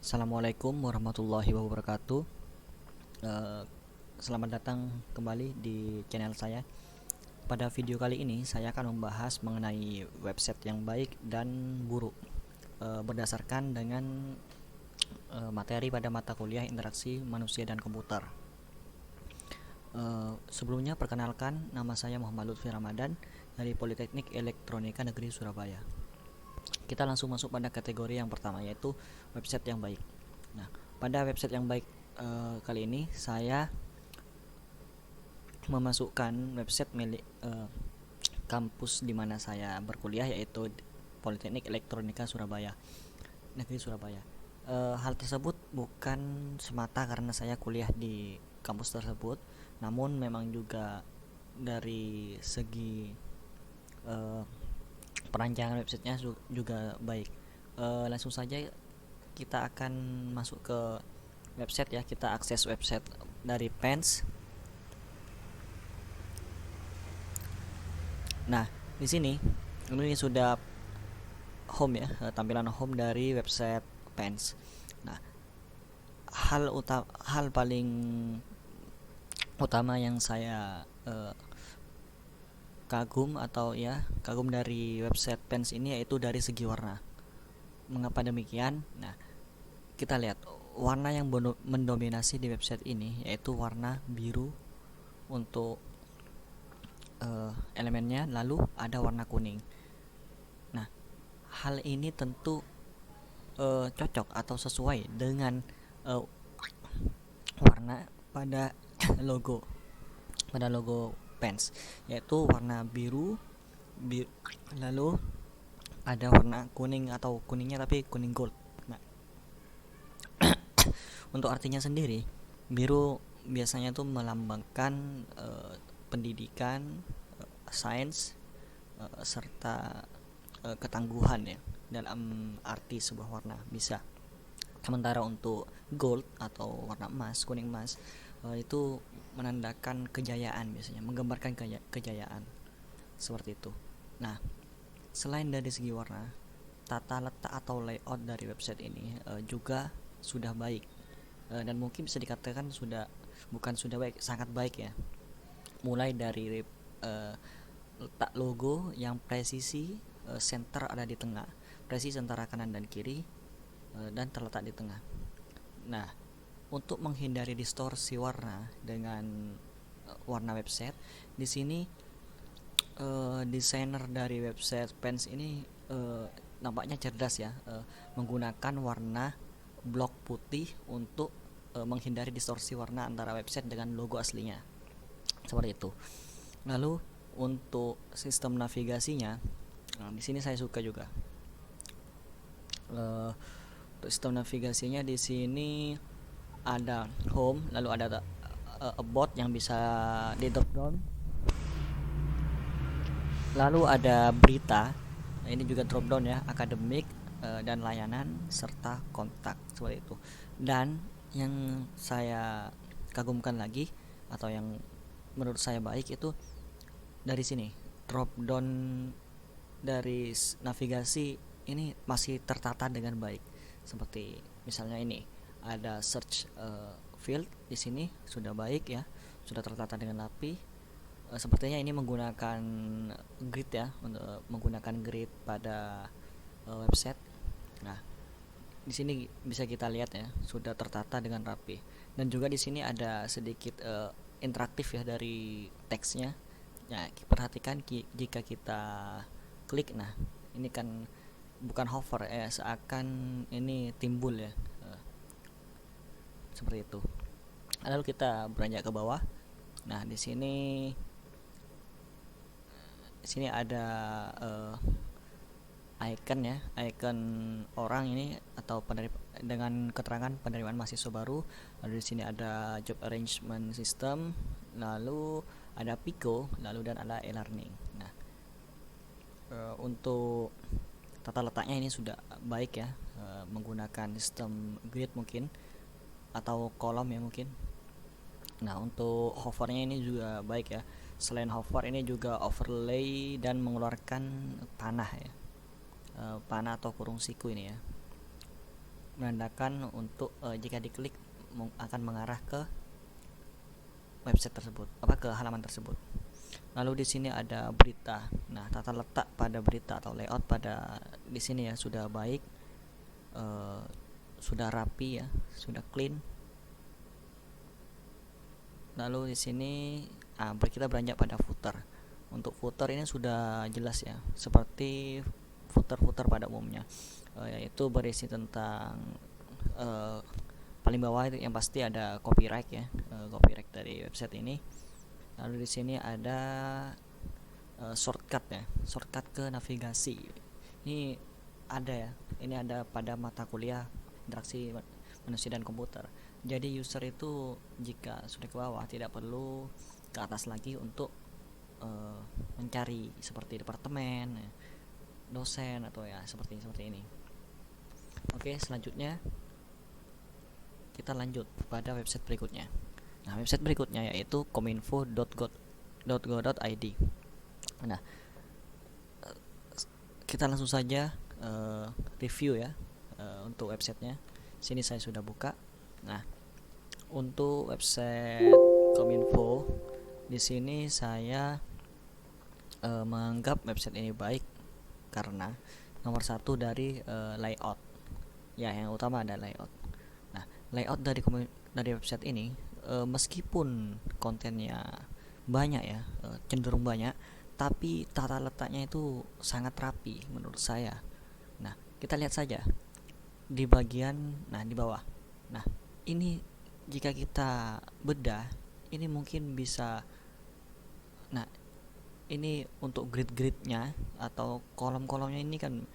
Assalamualaikum warahmatullahi wabarakatuh. Eh, Selamat datang kembali di channel saya. Pada video kali ini saya akan membahas mengenai website yang baik dan buruk berdasarkan dengan materi pada mata kuliah interaksi manusia dan komputer. Sebelumnya perkenalkan, nama saya Muhammad Lutfi Ramadan dari Politeknik Elektronika Negeri Surabaya. Kita langsung masuk pada kategori yang pertama, yaitu website yang baik. Nah, pada website yang baik kali ini saya memasukkan website milik kampus di mana saya berkuliah, yaitu Politeknik Elektronika Surabaya, Negeri Surabaya. Hal tersebut bukan semata karena saya kuliah di kampus tersebut, namun memang juga dari segi perancangan websitenya juga baik. Langsung saja kita akan masuk ke website ya. Kita akses website dari Pens. Nah, di sini ini sudah home ya, tampilan home dari website Pens. Nah, hal paling utama yang saya kagum dari website Pens ini yaitu dari segi warna. Mengapa demikian? Nah, kita lihat warna yang mendominasi di website ini yaitu warna biru untuk elemennya, lalu ada warna kuning. Nah, hal ini tentu cocok atau sesuai dengan warna pada logo Pens, yaitu warna biru, lalu ada warna kuning atau kuningnya tapi kuning gold. Nah, untuk artinya sendiri, biru biasanya tuh melambangkan pendidikan, sains, serta ketangguhan ya, dalam arti sebuah warna bisa. Sementara untuk gold atau warna emas, kuning emas, itu menandakan kejayaan, biasanya menggambarkan kejayaan seperti itu. Nah, selain dari segi warna, tata letak atau layout dari website ini juga sudah baik, dan mungkin bisa dikatakan sudah baik, sangat baik ya. Mulai dari letak logo yang presisi, center ada di tengah, presisi antara kanan dan kiri, dan terletak di tengah. Nah, untuk menghindari distorsi warna dengan warna website, di sini desainer dari website Pens ini nampaknya cerdas ya, menggunakan warna blok putih untuk menghindari distorsi warna antara website dengan logo aslinya, seperti itu. Lalu untuk sistem navigasinya, di sini saya suka juga. Untuk sistem navigasinya di sini ada home, lalu ada about yang bisa di drop down, lalu ada berita. Nah, ini juga drop down ya, akademik, dan layanan serta kontak, seperti itu. Dan yang saya kagumkan lagi atau yang menurut saya baik itu dari sini, drop down dari navigasi ini masih tertata dengan baik. Seperti misalnya ini ada search field, di sini sudah baik ya, sudah tertata dengan rapi. Sepertinya ini menggunakan grid ya, menggunakan grid pada website. Nah, di sini bisa kita lihat ya, sudah tertata dengan rapi. Dan juga di sini ada sedikit interaktif ya dari teksnya. Nah, perhatikan jika kita klik, nah ini kan bukan hover ya, seakan ini timbul ya, seperti itu. Lalu kita beranjak ke bawah. Nah, di sini ada icon ya, icon orang ini atau dengan keterangan penerimaan mahasiswa baru. Lalu di sini ada job arrangement system, lalu ada Pico, lalu dan ada e-learning. Nah, untuk tata letaknya ini sudah baik ya, menggunakan sistem grid mungkin atau kolom ya mungkin. Nah, untuk hovernya ini juga baik ya. Selain hover, ini juga overlay dan mengeluarkan panah ya, panah atau kurung siku ini ya. menandakan untuk jika diklik akan mengarah ke website tersebut, ke halaman tersebut. Lalu di sini ada berita. Nah, tata letak pada berita atau layout pada di sini ya sudah baik, sudah rapi ya, sudah clean. Lalu di sini kita beranjak pada footer. Untuk footer ini sudah jelas ya, seperti footer-footer pada umumnya, yaitu berisi tentang paling bawah itu yang pasti ada copyright ya, copyright dari website ini. Lalu di sini ada shortcut ya, shortcut ke navigasi. Ini ada ya, ini ada pada mata kuliah interaksi manusia dan komputer. Jadi user itu jika sudah ke bawah tidak perlu ke atas lagi untuk mencari seperti departemen, dosen atau ya seperti ini. Oke, selanjutnya kita lanjut pada website berikutnya. Nah, website berikutnya yaitu kominfo.go.id. Nah, kita langsung saja review ya untuk websitenya. Sini saya sudah buka. Nah, untuk website Kominfo di sini saya menganggap website ini baik karena nomor satu dari layout. Ya, yang utama ada layout. Nah, layout dari website ini meskipun kontennya banyak ya, cenderung banyak, tapi tata letaknya itu sangat rapi menurut saya. Nah, kita lihat saja di bagian di bawah. Nah, ini jika kita bedah, ini mungkin bisa, nah ini untuk grid-gridnya atau kolom-kolomnya ini kan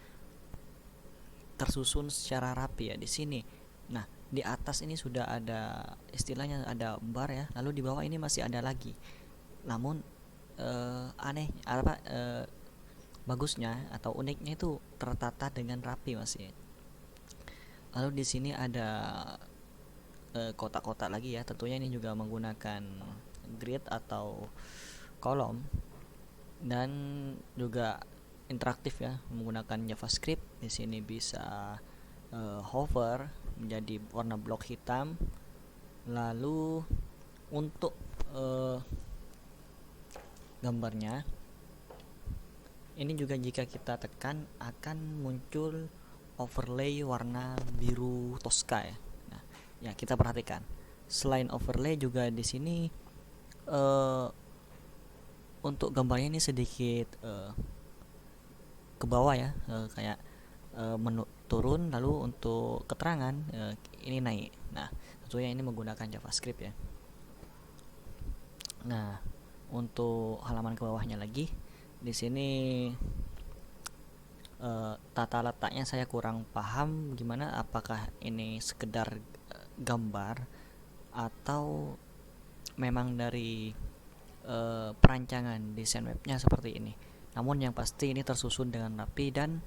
tersusun secara rapi ya di sini. Nah, di atas ini sudah ada istilahnya ada bar ya, lalu di bawah ini masih ada lagi. Namun bagusnya atau uniknya itu tertata dengan rapi masih. Lalu di sini ada kotak-kotak lagi ya, tentunya ini juga menggunakan grid atau kolom dan juga interaktif ya, menggunakan JavaScript. Di sini bisa hover menjadi warna blok hitam. Lalu untuk gambarnya ini juga jika kita tekan akan muncul overlay warna biru Tosca ya. Nah, ya kita perhatikan. Selain overlay juga di sini untuk gambarnya ini sedikit ke bawah ya, kayak turun, lalu untuk keterangan ini naik. Nah, tentunya ini menggunakan JavaScript ya. Nah, untuk halaman ke bawahnya lagi di sini tata letaknya saya kurang paham gimana, apakah ini sekedar gambar atau memang dari perancangan desain webnya seperti ini. Namun yang pasti ini tersusun dengan rapi dan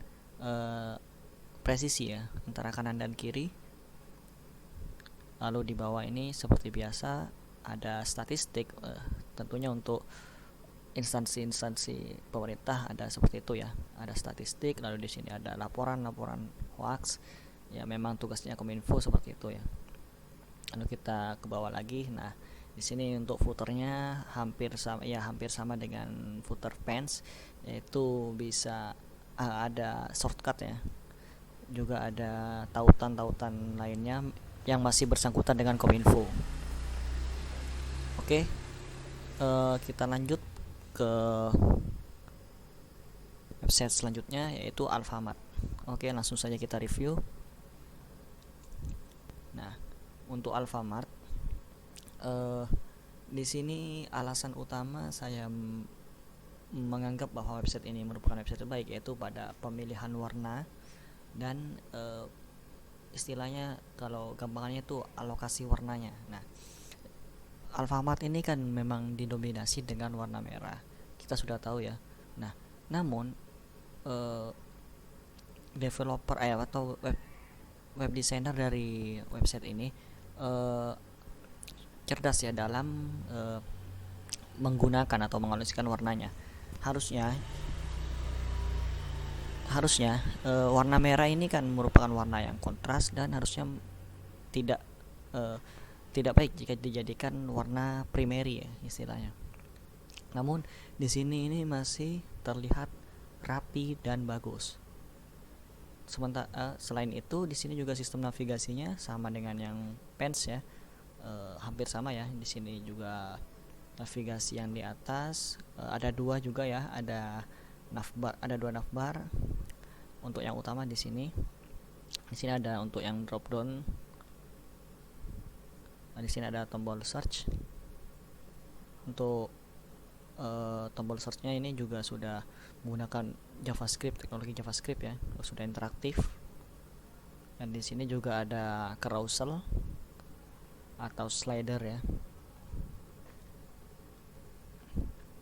presisi ya antara kanan dan kiri. Lalu di bawah ini seperti biasa ada statistik, tentunya untuk instansi pemerintah ada seperti itu ya, ada statistik. Lalu di sini ada laporan hoax ya, memang tugasnya Kominfo seperti itu ya. Lalu kita ke bawah lagi. Nah, di sini untuk footernya hampir sama dengan footer pants, yaitu bisa ada shortcut ya, juga ada tautan lainnya yang masih bersangkutan dengan Kominfo. Oke, kita lanjut ke website selanjutnya yaitu Alfamart. Oke, langsung saja kita review. Nah, untuk Alfamart di sini alasan utama saya menganggap bahwa website ini merupakan website terbaik yaitu pada pemilihan warna dan istilahnya kalau gampangannya itu alokasi warnanya. Nah, Alfamart ini kan memang didominasi dengan warna merah, kita sudah tahu ya. Nah, namun developer atau web designer dari website ini cerdas ya dalam menggunakan atau mengalosikan warnanya. Harusnya harusnya warna merah ini kan merupakan warna yang kontras dan harusnya tidak eh, tidak baik jika dijadikan warna primary ya istilahnya. Namun di sini ini masih terlihat rapi dan bagus. Sementara selain itu di sini juga sistem navigasinya sama dengan yang Pens ya, hampir sama ya. Di sini juga navigasi yang di atas ada dua juga ya, ada navbar, ada dua navbar. Untuk yang utama di sini ada untuk yang drop down. Nah, di sini ada tombol search. Untuk tombol searchnya ini juga sudah menggunakan JavaScript, teknologi JavaScript ya, sudah interaktif. Dan di sini juga ada carousel atau slider ya.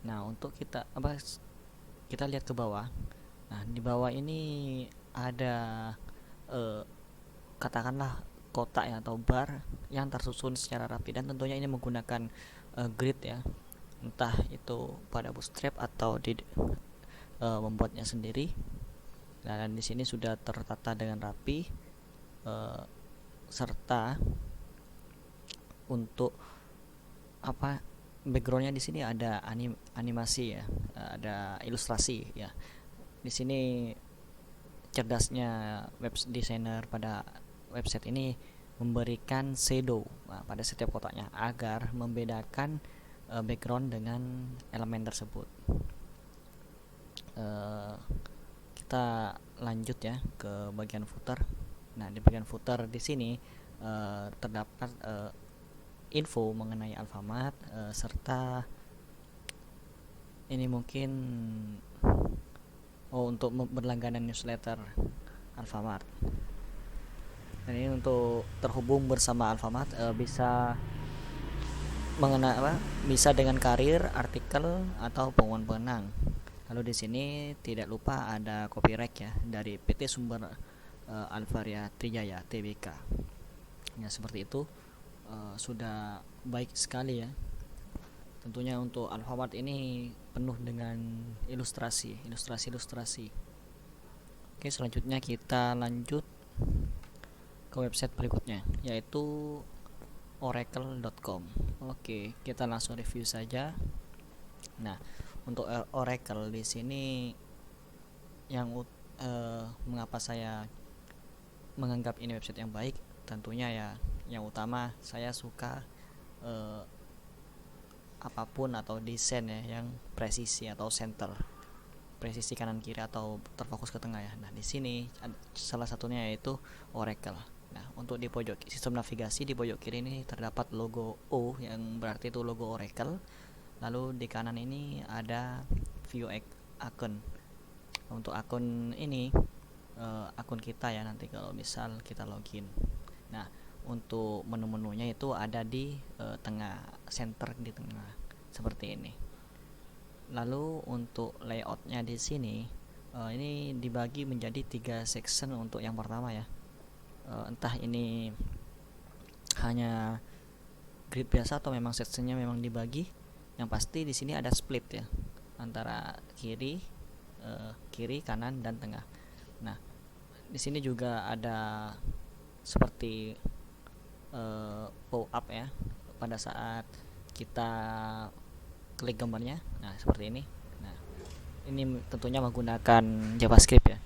Nah, untuk kita lihat ke bawah. Nah, di bawah ini ada katakanlah kotak ya atau bar yang tersusun secara rapi, dan tentunya ini menggunakan grid ya, entah itu pada Bootstrap atau di membuatnya sendiri. Dan di sini sudah tertata dengan rapi, serta untuk backgroundnya di sini ada animasi ya, ada ilustrasi ya. Di sini cerdasnya web designer pada website ini memberikan shadow pada setiap kotaknya agar membedakan background dengan elemen tersebut. Kita lanjut ya ke bagian footer. Nah, di bagian footer di sini terdapat info mengenai Alfamart, serta ini mungkin untuk berlangganan newsletter Alfamart. Dan ini untuk terhubung bersama Alfamart bisa bisa dengan karir, artikel atau pengumuman pemenang. Lalu di sini tidak lupa ada copyright ya dari PT Sumber Alvaria Trijaya Tbk. Ya, seperti itu. Sudah baik sekali ya. Tentunya untuk Alfamart ini penuh dengan ilustrasi. Oke, selanjutnya kita lanjut ke website berikutnya, yaitu oracle.com. Oke, kita langsung review saja. Nah, untuk Oracle di sini yang mengapa saya menganggap ini website yang baik, tentunya ya yang utama saya suka apapun atau desain ya yang presisi atau center, presisi kanan kiri atau terfokus ke tengah ya. Nah, di sini salah satunya yaitu Oracle. Nah, untuk di pojok sistem navigasi di pojok kiri ini terdapat logo O yang berarti itu logo Oracle. Lalu di kanan ini ada view akun. Untuk akun ini akun kita ya nanti kalau misal kita login. Nah, untuk menu-menunya itu ada di tengah, center di tengah seperti ini. Lalu untuk layoutnya di sini ini dibagi menjadi 3 section. Untuk yang pertama ya, entah ini hanya grid biasa atau memang sectionnya memang dibagi. Yang pasti di sini ada split ya antara kiri kanan dan tengah. Nah, di sini juga ada seperti pop up ya pada saat kita klik gambarnya. Nah, seperti ini. Nah, ini tentunya menggunakan JavaScript ya.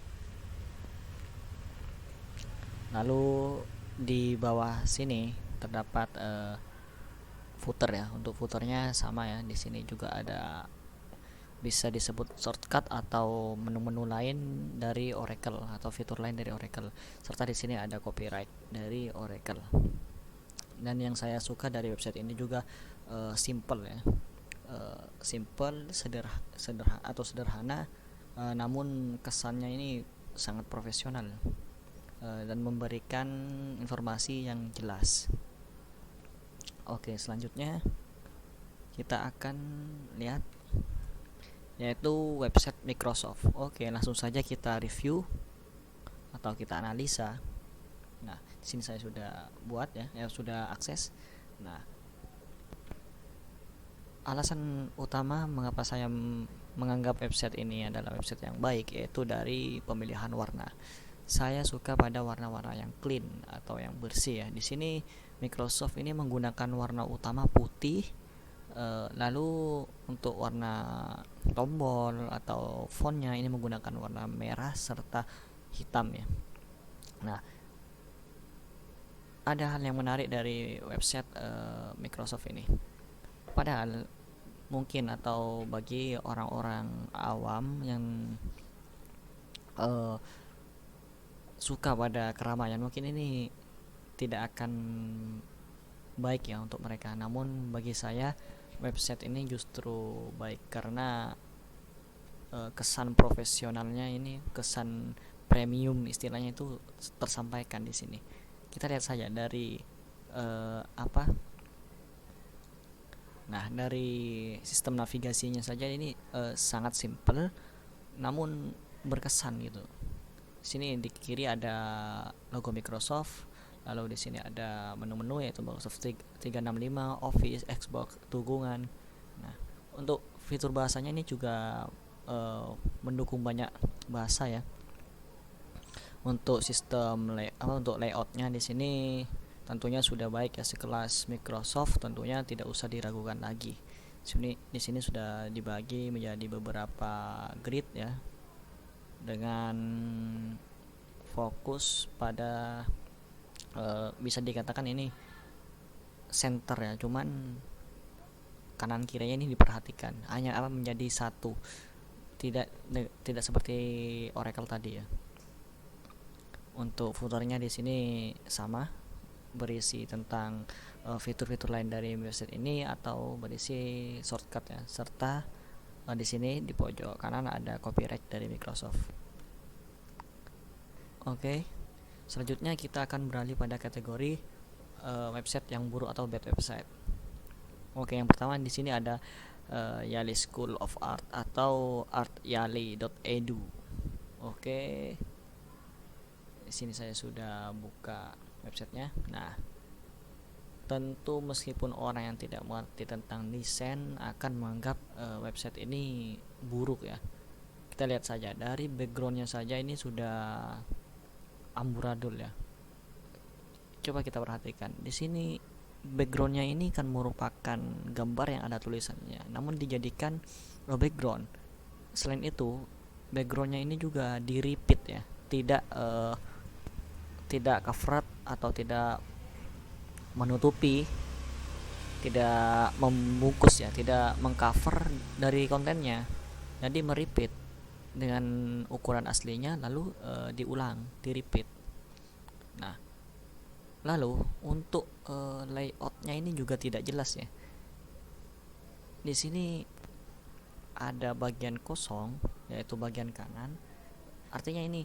Lalu di bawah sini terdapat footer ya. Untuk footernya sama ya. Di sini juga ada bisa disebut shortcut atau menu-menu lain dari Oracle atau fitur lain dari Oracle. Serta di sini ada copyright dari Oracle. Dan yang saya suka dari website ini juga simple ya. Simple, sederhana, namun kesannya ini sangat profesional dan memberikan informasi yang jelas. Oke, selanjutnya kita akan lihat yaitu website Microsoft. Oke, langsung saja kita review atau kita analisa. Nah, di sini saya sudah buat ya, sudah akses. Nah, alasan utama mengapa saya menganggap website ini adalah website yang baik, yaitu dari pemilihan warna. Saya suka pada warna-warna yang clean atau yang bersih ya. Di sini Microsoft ini menggunakan warna utama putih, lalu untuk warna tombol atau fontnya ini menggunakan warna merah serta hitam ya. Nah, ada hal yang menarik dari website Microsoft ini. Padahal mungkin atau bagi orang-orang awam yang uh, suka pada keramaian, mungkin ini tidak akan baik ya untuk mereka. Namun bagi saya website ini justru baik karena kesan profesionalnya ini, kesan premium istilahnya itu tersampaikan di sini. Kita lihat saja dari apa. Nah, dari sistem navigasinya saja ini sangat simple namun berkesan gitu. Sini di kiri ada logo Microsoft, lalu di sini ada menu-menu yaitu Microsoft 365, Office, Xbox, tunggungan. Nah, untuk fitur bahasanya ini juga mendukung banyak bahasa ya. Untuk sistem untuk layoutnya di sini tentunya sudah baik ya, sekelas Microsoft tentunya tidak usah diragukan lagi. Di sini sudah dibagi menjadi beberapa grid ya, dengan fokus pada bisa dikatakan ini center ya, cuman kanan kirinya ini diperhatikan, hanya apa menjadi satu, tidak seperti Oracle tadi ya. Untuk footernya di sini sama, berisi tentang fitur-fitur lain dari website ini atau berisi shortcut ya, serta di sini di pojok kanan ada copyright dari Microsoft. Oke, selanjutnya kita akan beralih pada kategori website yang buruk atau bad website. Oke, yang pertama di sini ada Yale School of Art atau artyale.edu. Oke, di sini saya sudah buka websitenya. Nah, tentu meskipun orang yang tidak mengerti tentang desain akan menganggap website ini buruk ya. Kita lihat saja dari backgroundnya saja ini sudah amburadul ya. Coba kita perhatikan di sini, backgroundnya ini kan merupakan gambar yang ada tulisannya, namun dijadikan background. Selain itu, backgroundnya ini juga di repeat ya, tidak cover atau tidak menutupi, tidak membungkus ya, tidak mengcover dari kontennya, jadi merepeat dengan ukuran aslinya lalu diulang, di repeat. Nah, lalu untuk layoutnya ini juga tidak jelas ya. Di sini ada bagian kosong yaitu bagian kanan, artinya ini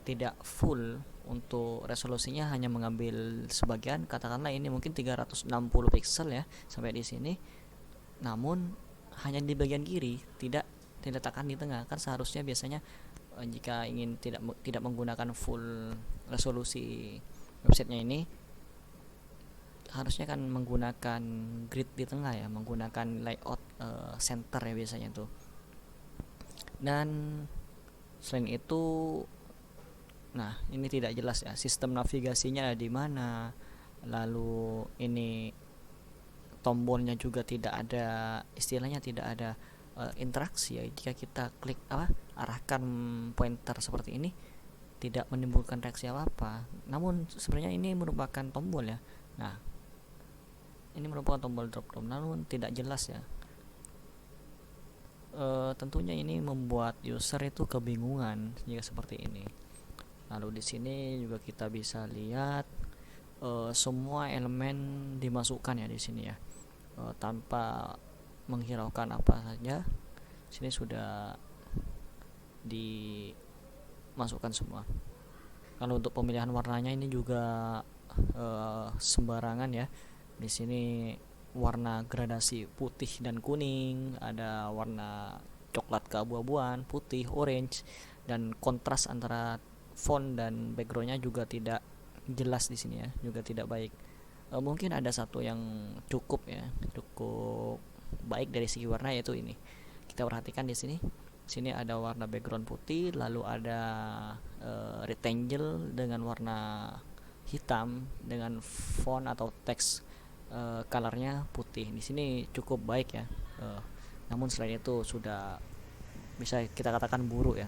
tidak full. Untuk resolusinya hanya mengambil sebagian, katakanlah ini mungkin 360 pixel ya sampai di sini, namun hanya di bagian kiri, tidak diletakkan di tengah. Kan seharusnya biasanya jika ingin tidak menggunakan full resolusi websitenya ini, harusnya kan menggunakan grid di tengah ya, menggunakan layout center ya biasanya tuh. Dan selain itu, nah ini tidak jelas ya, sistem navigasinya ada di mana, lalu ini tombolnya juga tidak ada, istilahnya tidak ada interaksi ya. Jika kita klik arahkan pointer seperti ini, tidak menimbulkan reaksi apa-apa. Namun sebenarnya ini merupakan tombol ya. Nah, ini merupakan tombol drop down, namun tidak jelas ya. Tentunya ini membuat user itu kebingungan jika seperti ini. Lalu di sini juga kita bisa lihat semua elemen dimasukkan ya di sini ya, tanpa menghiraukan apa saja. Sini sudah dimasukkan semua. Kalau untuk pemilihan warnanya ini juga sembarangan ya. Di sini warna gradasi putih dan kuning, ada warna coklat keabu-abuan, putih, orange, dan kontras antara font dan backgroundnya juga tidak jelas di sini ya, juga tidak baik. Mungkin ada satu yang cukup baik dari segi warna, yaitu ini. kita perhatikan di sini. Sini ada warna background putih, lalu ada rectangle dengan warna hitam dengan font atau teks colornya putih. Di sini cukup baik ya. Namun selain itu sudah bisa kita katakan buruk ya.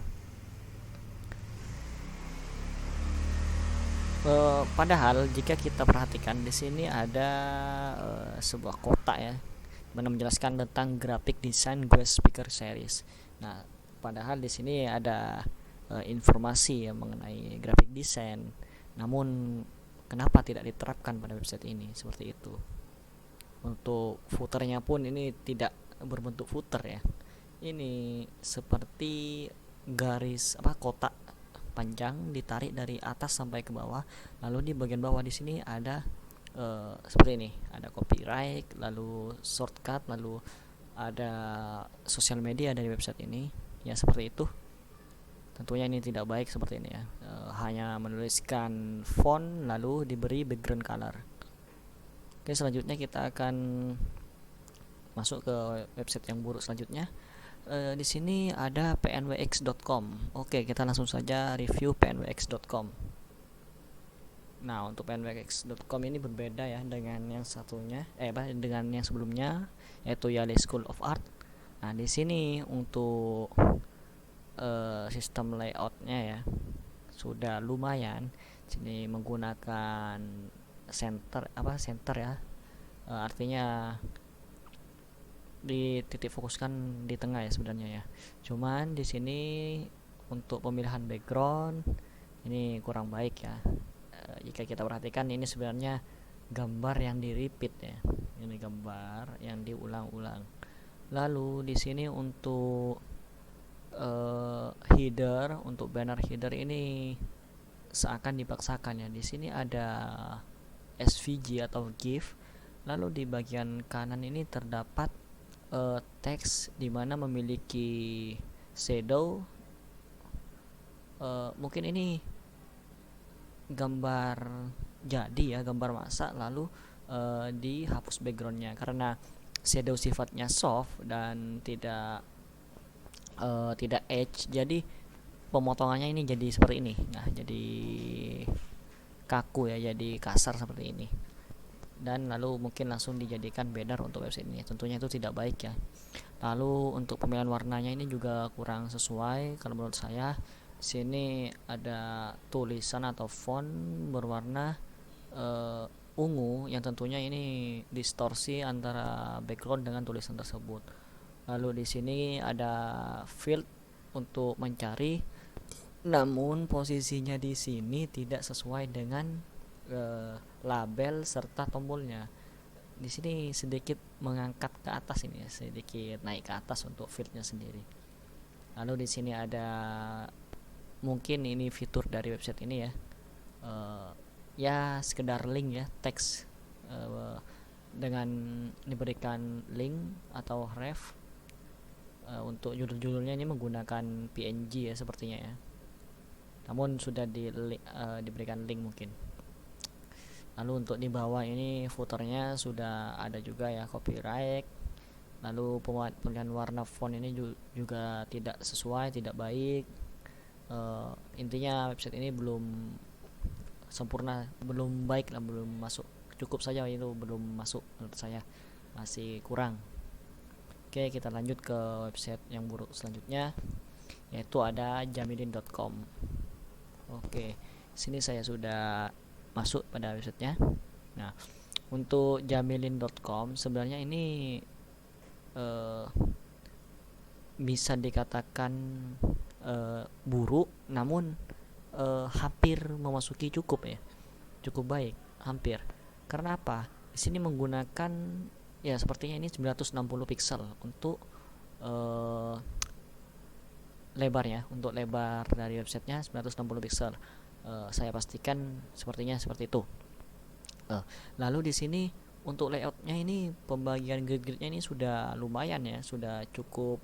Padahal jika kita perhatikan di sini ada sebuah kotak ya, mana menjelaskan tentang graphic design guest speaker series. Nah, padahal di sini ada informasi ya mengenai graphic design. Namun kenapa tidak diterapkan pada website ini seperti itu? Untuk footernya pun ini tidak berbentuk footer ya. Ini seperti garis kotak panjang ditarik dari atas sampai ke bawah, lalu di bagian bawah di sini ada seperti ini, ada copyright, lalu shortcut, lalu ada sosial media dari website ini ya, seperti itu. Tentunya ini tidak baik seperti ini ya. Hanya menuliskan font lalu diberi background color. Oke, selanjutnya kita akan masuk ke website yang buruk selanjutnya. Di sini ada pnwx.com. Oke, kita langsung saja review pnwx.com. Nah, untuk pnwx.com ini berbeda ya dengan yang satunya, dengan yang sebelumnya, yaitu Yale School of Art. Nah, di sini untuk sistem layoutnya ya sudah lumayan. Sini menggunakan center ya, artinya di titik fokuskan di tengah ya sebenarnya ya. Cuman di sini untuk pemilihan background ini kurang baik ya. Jika kita perhatikan ini sebenarnya gambar yang di repeat ya. Ini gambar yang diulang-ulang. Lalu di sini untuk header, untuk banner header ini seakan dipaksakan ya. Di sini ada SVG atau GIF. Lalu di bagian kanan ini terdapat teks di mana memiliki shadow. Mungkin ini gambar jadi ya, gambar masa, lalu dihapus backgroundnya karena shadow sifatnya soft dan tidak edge, jadi pemotongannya ini jadi seperti ini. Nah, jadi kaku ya, jadi kasar seperti ini. Dan lalu mungkin langsung dijadikan banner untuk website ini. Tentunya itu tidak baik ya. Lalu untuk pemilihan warnanya ini juga kurang sesuai kalau menurut saya. Sini ada tulisan atau font berwarna ungu yang tentunya ini distorsi antara background dengan tulisan tersebut. Lalu di sini ada field untuk mencari, namun posisinya di sini tidak sesuai dengan label serta tombolnya. Di sini sedikit mengangkat ke atas ini ya, sedikit naik ke atas untuk fieldnya sendiri. Lalu di sini ada, mungkin ini fitur dari website ini ya, ya sekedar link ya, teks dengan diberikan link atau ref. Untuk judul-judulnya ini menggunakan PNG ya sepertinya ya, namun sudah diberikan link mungkin. Lalu untuk di bawah ini footernya sudah ada juga ya, copyright. Lalu pemilihan warna font ini juga tidak sesuai, tidak baik. Intinya website ini belum sempurna, belum baik lah, belum masuk. Cukup saja itu belum masuk menurut saya, masih kurang. Oke, kita lanjut ke website yang buruk selanjutnya, yaitu ada jamilin.com. Oke, sini saya sudah masuk pada websitenya. Nah, untuk jamilin.com sebenarnya ini bisa dikatakan buruk, namun hampir memasuki cukup ya, cukup baik, hampir. Karena apa? Di sini menggunakan ya sepertinya ini 960 pixel untuk lebarnya, untuk lebar dari websitenya 960 pixel. Saya pastikan sepertinya seperti itu. Lalu di sini untuk layoutnya ini, pembagian grid-gridnya ini sudah lumayan ya, sudah cukup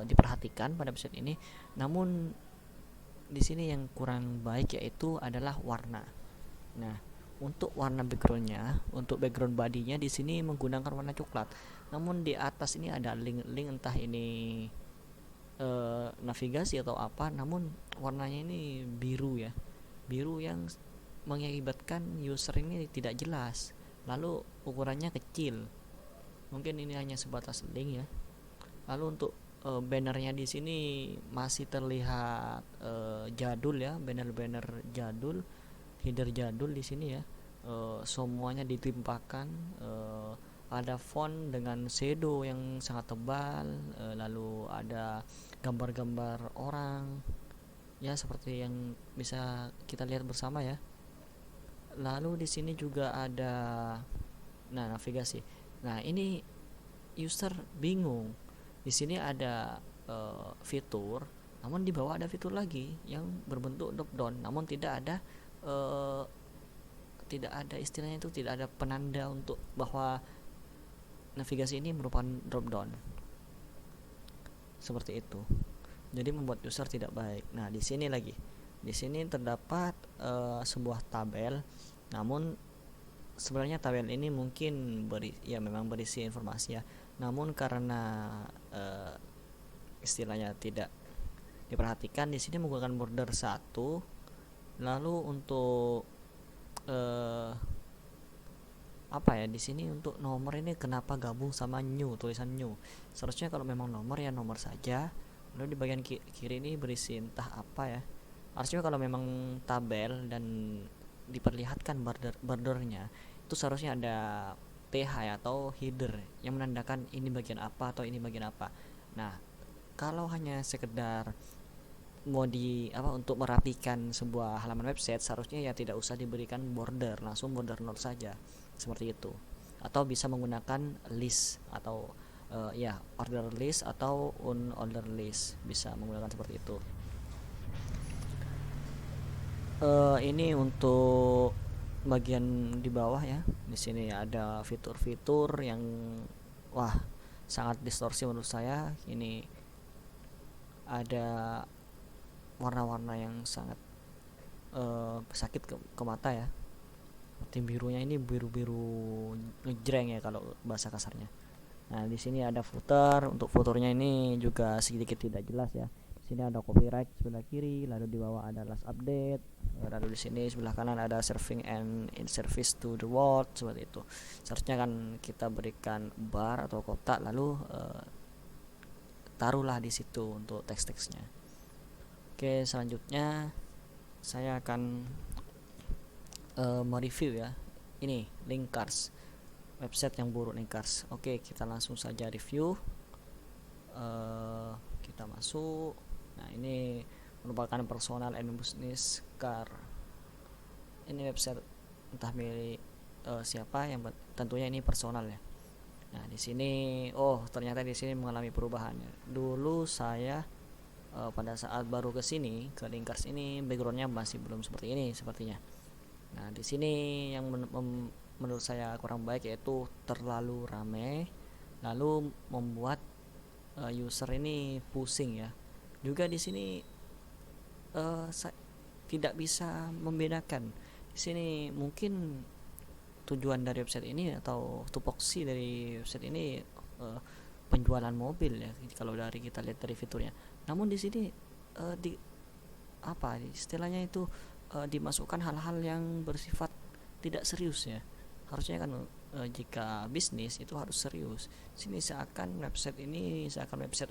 diperhatikan pada website ini. Namun di sini yang kurang baik yaitu adalah warna. Nah, untuk warna backgroundnya, untuk background bodinya di sini menggunakan warna coklat. Namun di atas ini ada link-link, entah ini navigasi atau apa, namun warnanya ini biru ya, biru yang mengakibatkan user ini tidak jelas, lalu ukurannya kecil. Mungkin ini hanya sebatas link ya. Lalu untuk bannernya di sini masih terlihat jadul ya, banner-banner jadul, header jadul di sini ya. Semuanya ditimpakan, ada font dengan shadow yang sangat tebal, lalu ada gambar-gambar orang ya, seperti yang bisa kita lihat bersama ya. Lalu di sini juga ada navigasi. Nah, ini user bingung. Di sini ada fitur, namun di bawah ada fitur lagi yang berbentuk drop down, namun tidak ada istilahnya itu, tidak ada penanda untuk bahwa navigasi ini merupakan drop down. Seperti itu. Jadi membuat user tidak baik. Nah, di sini lagi. Di sini terdapat sebuah tabel, namun sebenarnya tabel ini mungkin memang berisi informasi ya. Namun karena istilahnya tidak diperhatikan, di sini menggunakan border 1. Lalu untuk di sini untuk nomor ini kenapa gabung sama new, tulisan new? Seharusnya kalau memang nomor ya nomor saja. Lalu di bagian kiri ini berisi entah apa ya. Harusnya kalau memang tabel dan diperlihatkan bordernya, itu seharusnya ada TH ya, atau header yang menandakan ini bagian apa atau ini bagian apa. Nah, kalau hanya sekedar untuk merapikan sebuah halaman website, seharusnya ya tidak usah diberikan border, langsung border 0 saja, seperti itu. Atau bisa menggunakan list atau order list atau unorder list, bisa menggunakan seperti itu. Ini untuk bagian di bawah ya. Di sini ada fitur-fitur yang sangat distorsi menurut saya. Ini ada warna-warna yang sangat sakit ke mata ya. Tim birunya ini biru-biru ngejreng ya kalau bahasa kasarnya. Nah, di sini ada footer. Untuk footernya ini juga sedikit tidak jelas ya. Di sini ada copyright sebelah kiri, lalu di bawah ada last update, lalu di sini sebelah kanan ada serving and in service to the world, seperti itu. Seharusnya kan kita berikan bar atau kotak, lalu taruhlah di situ untuk teks-teksnya. Oke, selanjutnya saya akan mereview ya. Ini Linkars, website yang buruk Linkars. Oke, kita langsung saja review. Kita masuk. Nah, ini merupakan personal and business car. Ini website entah milik siapa, yang tentunya ini personal ya. Nah, di sini ternyata di sini mengalami perubahan. Dulu saya pada saat baru ke sini, ke Linkars ini, backgroundnya masih belum seperti ini sepertinya. Nah, di sini yang menurut saya kurang baik, yaitu terlalu ramai, lalu membuat user ini pusing ya. Juga di sini tidak bisa membedakan. Di sini mungkin tujuan dari website ini atau tupoksi dari website ini penjualan mobil ya, kalau dari kita lihat dari fiturnya. Namun di sini istilahnya itu dimasukkan hal-hal yang bersifat tidak serius ya. Harusnya kan jika bisnis itu harus serius. Sini seakan website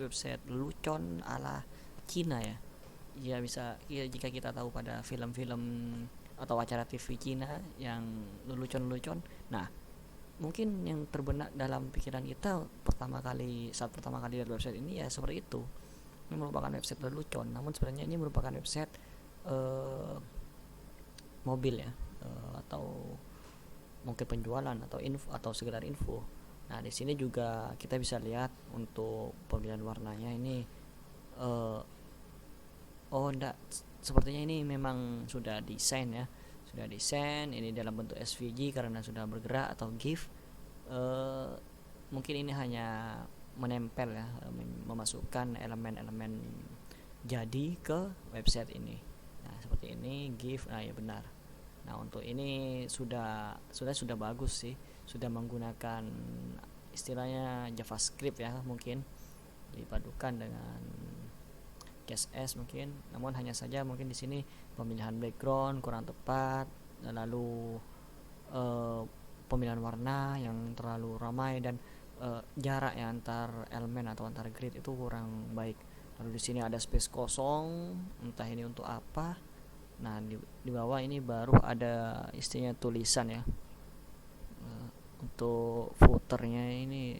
website lelucon ala Cina ya. Ya bisa ya, jika kita tahu pada film-film atau acara TV Cina yang lelucon-lelucon. Nah, mungkin yang terbenak dalam pikiran kita saat pertama kali lihat website ini ya seperti itu. Ini merupakan website lelucon, namun sebenarnya ini merupakan website mobil ya, atau mungkin penjualan atau info atau sekedar info. Nah, di sini juga kita bisa lihat untuk pemilihan warnanya ini enggak, sepertinya ini memang sudah desain ya. Sudah desain ini dalam bentuk SVG karena sudah bergerak, atau GIF. Mungkin ini hanya menempel ya, memasukkan elemen-elemen jadi ke website ini. Nah, seperti ini GIF. Nah, ya benar. Nah, untuk ini sudah bagus sih, sudah menggunakan istilahnya JavaScript ya, mungkin dipadukan dengan CSS mungkin. Namun hanya saja mungkin di sini pemilihan background kurang tepat, lalu pemilihan warna yang terlalu ramai, dan jarak ya antar elemen atau antar grid itu kurang baik. Lalu di sini ada space kosong, entah ini untuk apa. Nah, di bawah ini baru ada istilahnya tulisan ya. Untuk footernya ini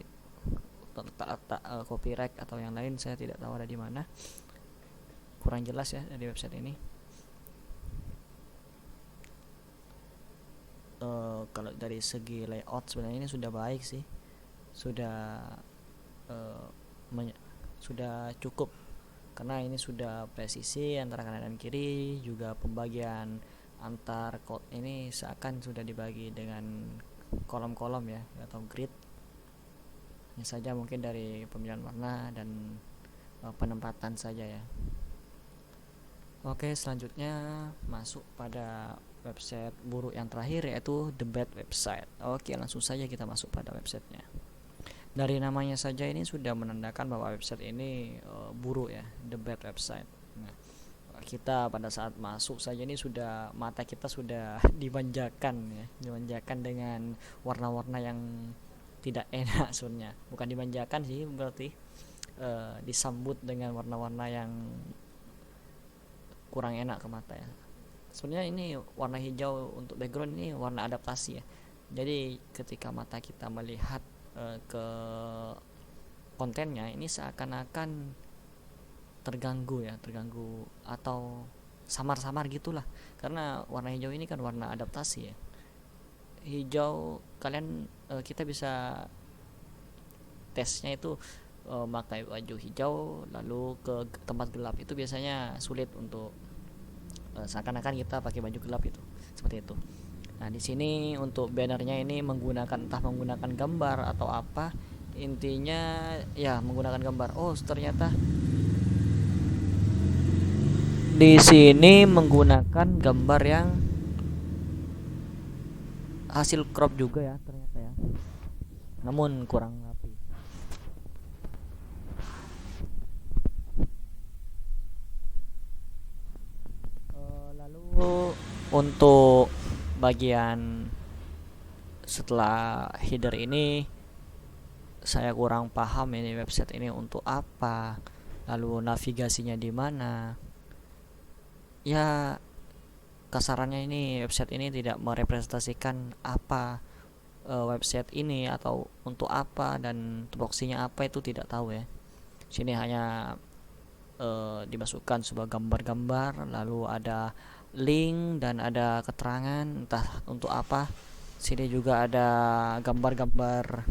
tak copyright atau yang lain saya tidak tahu ada di mana. Kurang jelas ya dari website ini. Kalau dari segi layout sebenarnya ini sudah baik sih, sudah sudah cukup, karena ini sudah presisi antara kanan dan kiri, juga pembagian antar code ini seakan sudah dibagi dengan kolom-kolom ya atau grid. Hanya saja mungkin dari pemilihan warna dan penempatan saja ya. Oke, selanjutnya masuk pada website buruk yang terakhir, yaitu The Bad Website. Oke, langsung saja kita masuk pada websitenya. Dari namanya saja ini sudah menandakan bahwa website ini buruk ya, The Bad Website. Nah, kita pada saat masuk saja ini sudah, mata kita sudah dimanjakan ya, dimanjakan dengan warna-warna yang tidak enak sebenarnya. Bukan dimanjakan sih, berarti disambut dengan warna-warna yang kurang enak ke mata ya. Sebenarnya ini warna hijau untuk background ini warna adaptasi ya. Jadi ketika mata kita melihat ke kontennya ini seakan-akan terganggu atau samar-samar gitulah. Karena warna hijau ini kan warna adaptasi ya. Hijau kalian kita bisa tesnya itu pakai baju hijau lalu ke tempat gelap, itu biasanya sulit untuk seakan-akan kita pakai baju gelap itu, seperti itu. Nah, di sini untuk bannernya ini entah menggunakan gambar atau apa, intinya ya menggunakan gambar. Oh, ternyata di sini menggunakan gambar yang hasil crop juga ya ternyata ya. Namun kurang rapi. Lalu untuk bagian setelah header ini saya kurang paham ini website ini untuk apa, lalu navigasinya di mana. Ya, kasarannya ini website ini tidak merepresentasikan apa website ini atau untuk apa dan tupoksinya apa, itu tidak tahu ya. Sini hanya dimasukkan sebuah gambar-gambar, lalu ada link dan ada keterangan entah untuk apa. Sini juga ada gambar-gambar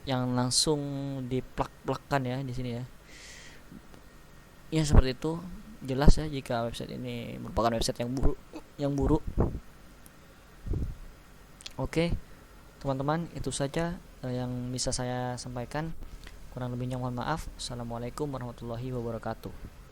yang langsung diplak-plakkan ya di sini ya. Ya, seperti itu. Jelas ya jika website ini merupakan website yang buruk. Oke, teman-teman, itu saja yang bisa saya sampaikan. Kurang lebihnya mohon maaf. Assalamualaikum warahmatullahi wabarakatuh.